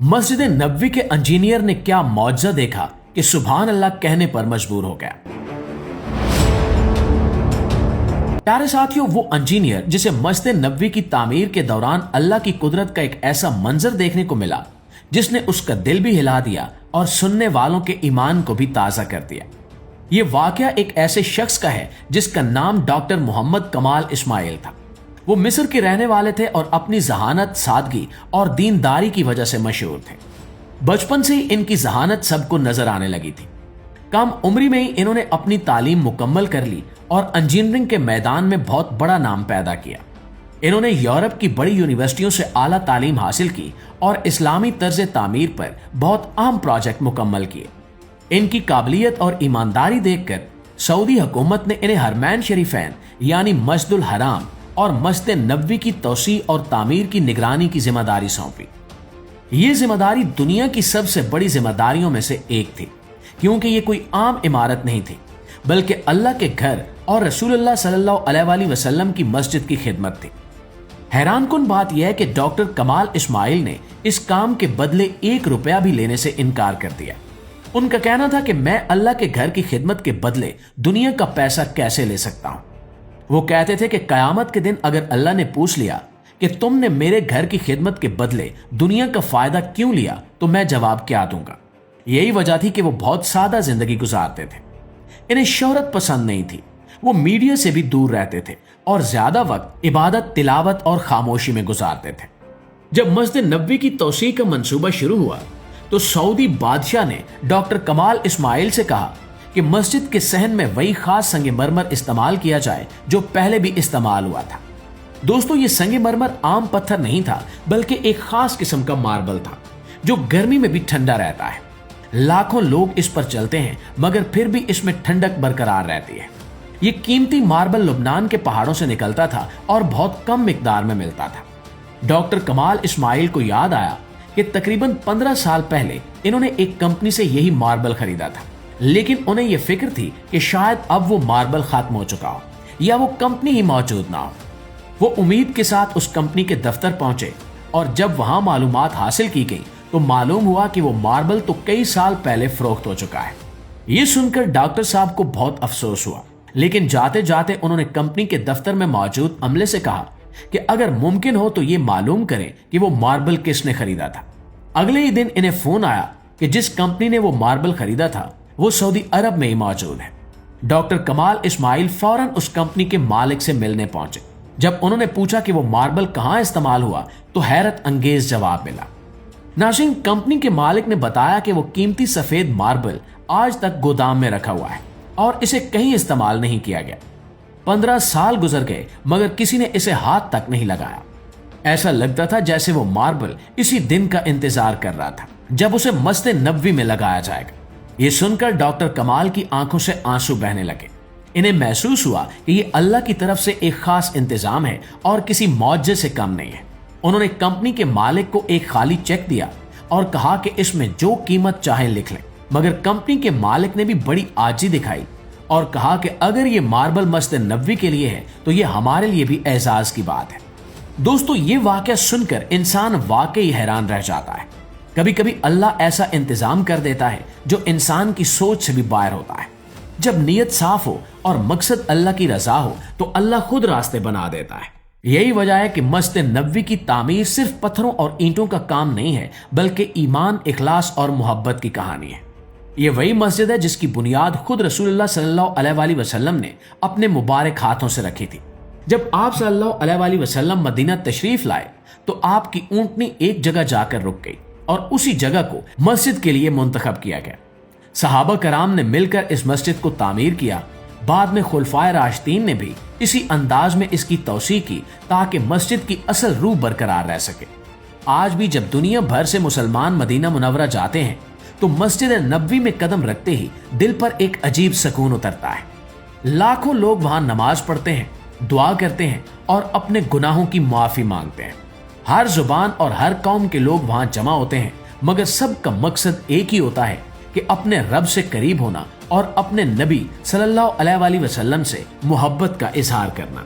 मस्जिद नबवी के इंजीनियर ने क्या मौजज़ा देखा कि सुभान अल्लाह कहने पर मजबूर हो गया। प्यारे साथियों, वो इंजीनियर जिसे मस्जिद नबवी की तामीर के दौरान अल्लाह की कुदरत का एक ऐसा मंजर देखने को मिला जिसने उसका दिल भी हिला दिया और सुनने वालों के ईमान को भी ताजा कर दिया। ये वाकया एक ऐसे शख्स का है जिसका नाम डॉक्टर मोहम्मद कमाल इस्माइल था। वो मिस्र के रहने वाले थे और अपनी जहानत, सादगी और दीनदारी की वजह से मशहूर थे। बचपन से ही इनकी जहानत सबको नजर आने लगी थी। कम उम्री में ही इन्होंने अपनी तालीम मुकम्मल कर ली और इंजीनियरिंग के मैदान में बहुत बड़ा नाम पैदा किया। इन्होंने यूरोप की बड़ी यूनिवर्सिटियों से आला तालीम हासिल की और इस्लामी तर्ज तामीर पर बहुत अहम प्रोजेक्ट मुकम्मल किए। इनकी काबिलियत और ईमानदारी देखकर सऊदी हुकूमत ने इन्हें हरमैन शरीफैन यानी मस्जिदुल हराम और मस्जिद नबवी की तौसी और तामीर की निगरानी की जिम्मेदारी सौंपी। ये जिम्मेदारी दुनिया की सबसे बड़ी जिम्मेदारियों में से एक थी, क्योंकि ये कोई आम इमारत नहीं थी बल्कि अल्लाह के घर और रसूलुल्लाह सल्लल्लाहु अलैहि वसल्लम की मस्जिद की खिदमत थी। हैरानकुन बात यह है कि डॉक्टर कमाल इस्माइल ने इस काम के बदले 1 रुपया भी लेने से इनकार कर दिया। उनका कहना था कि मैं अल्लाह के घर की खिदमत के बदले दुनिया का पैसा कैसे ले सकता हूं। वो कहते थे कि कयामत के दिन अगर अल्लाह ने पूछ लिया कि तुमने मेरे घर की खिदमत के बदले दुनिया का फायदा क्यों लिया, तो मैं जवाब क्या दूंगा। यही वजह थी कि वो बहुत सादा जिंदगी गुजारते थे। इन्हें शोहरत पसंद नहीं थी। वो मीडिया से भी दूर रहते थे और ज्यादा वक्त इबादत, तिलावत और खामोशी में गुजारते थे। जब मस्जिद नबवी की तौसी का मंसूबा शुरू हुआ तो सऊदी बादशाह ने डॉक्टर कमाल इस्माइल से कहा कि मस्जिद के सहन में वही खास संगमरमर इस्तेमाल किया जाए जो पहले भी इस्तेमाल हुआ था। दोस्तों, ये संगमरमर आम पत्थर नहीं था बल्कि एक खास किस्म का मार्बल था जो गर्मी में भी ठंडा रहता है। लाखों लोग इस पर चलते हैं मगर फिर भी इसमें ठंडक बरकरार रहती है। ये कीमती मार्बल लुबनान के पहाड़ों से निकलता था और बहुत कम मिकदार में मिलता था। डॉक्टर कमाल इस्माइल को याद आया कि तकरीबन 15 साल पहले इन्होंने एक कंपनी से यही मार्बल खरीदा था, लेकिन उन्हें यह फिक्र थी कि शायद अब वो मार्बल खत्म हो चुका हो या वो कंपनी ही मौजूद ना हो। वो उम्मीद के साथ उस कंपनी के दफ्तर पहुंचे और जब वहां मालूमात हासिल की गई तो मालूम हुआ कि वो मार्बल तो कई साल पहले फरोख्त हो चुका है। ये सुनकर डॉक्टर साहब को बहुत अफसोस हुआ, लेकिन जाते जाते उन्होंने कंपनी के दफ्तर में मौजूद अमले से कहा कि अगर मुमकिन हो तो ये मालूम करें कि वो मार्बल किसने खरीदा था। अगले ही दिन इन्हें फोन आया कि जिस कंपनी ने वो मार्बल खरीदा था वो सऊदी अरब में ही मौजूद है। डॉक्टर कमाल इस्माइल फौरन उस कंपनी के मालिक से मिलने पहुंचे। जब उन्होंने पूछा कि वो मार्बल कहां इस्तेमाल हुआ तो हैरत अंगेज जवाब मिला। नाज़रीन, कंपनी के मालिक ने बताया कि वो कीमती सफेद मार्बल आज तक गोदाम में रखा हुआ है और इसे कहीं इस्तेमाल नहीं किया गया। 15 साल गुजर गए मगर किसी ने इसे हाथ तक नहीं लगाया। ऐसा लगता था जैसे वो मार्बल इसी दिन का इंतजार कर रहा था जब उसे मस्जिद नबवी में लगाया जाएगा। ये सुनकर डॉक्टर कमाल की आंखों से आंसू बहने लगे। इन्हें महसूस हुआ कि ये अल्लाह की तरफ से एक खास इंतजाम है और किसी मौजज़े से कम नहीं है। उन्होंने कंपनी के मालिक को एक खाली चेक दिया और कहा कि इसमें जो कीमत चाहे लिख लें, मगर कंपनी के मालिक ने भी बड़ी आजी दिखाई और कहा कि अगर ये मार्बल मस्जिद नबवी के लिए है तो ये हमारे लिए भी एजाज की बात है। दोस्तों, ये वाकया सुनकर इंसान वाकई हैरान रह जाता है। कभी कभी अल्लाह ऐसा इंतजाम कर देता है जो इंसान की सोच से भी बाहर होता है। जब नीयत साफ हो और मकसद अल्लाह की रजा हो तो अल्लाह खुद रास्ते बना देता है। यही वजह है कि मस्जिद नबवी की तामीर सिर्फ पत्थरों और ईंटों का काम नहीं है बल्कि ईमान, इखलास और मोहब्बत की कहानी है। ये वही मस्जिद है जिसकी बुनियाद खुद रसूलुल्लाह सल्लल्लाहु अलैहि वसल्लम ने अपने मुबारक हाथों से रखी थी। जब आप सल्लल्लाहु अलैहि वसल्लम मदीना तशरीफ लाए तो आपकी ऊंटनी एक जगह जाकर रुक गई और उसी जगह को मस्जिद के लिए मुंतखब किया गया। सहाबा कराम ने मिलकर इस मस्जिद को तामीर किया। बाद में खुलफाए राशिदीन ने भी इसी अंदाज में इसकी तौसी की ताकि मस्जिद की असल रूह बरकरार रह सके। आज भी जब दुनिया भर से मुसलमान मदीना मुनव्वरा जाते हैं तो मस्जिद नबवी में कदम रखते ही दिल पर एक अजीब सुकून उतरता है। लाखों लोग वहां नमाज पढ़ते हैं, दुआ करते हैं और अपने गुनाहों की माफी मांगते हैं। हर जुबान और हर कौम के लोग वहां जमा होते हैं, मगर सबका मकसद एक ही होता है कि अपने रब से करीब होना और अपने नबी सल्लल्लाहु अलैहि वसल्लम से मोहब्बत का इजहार करना।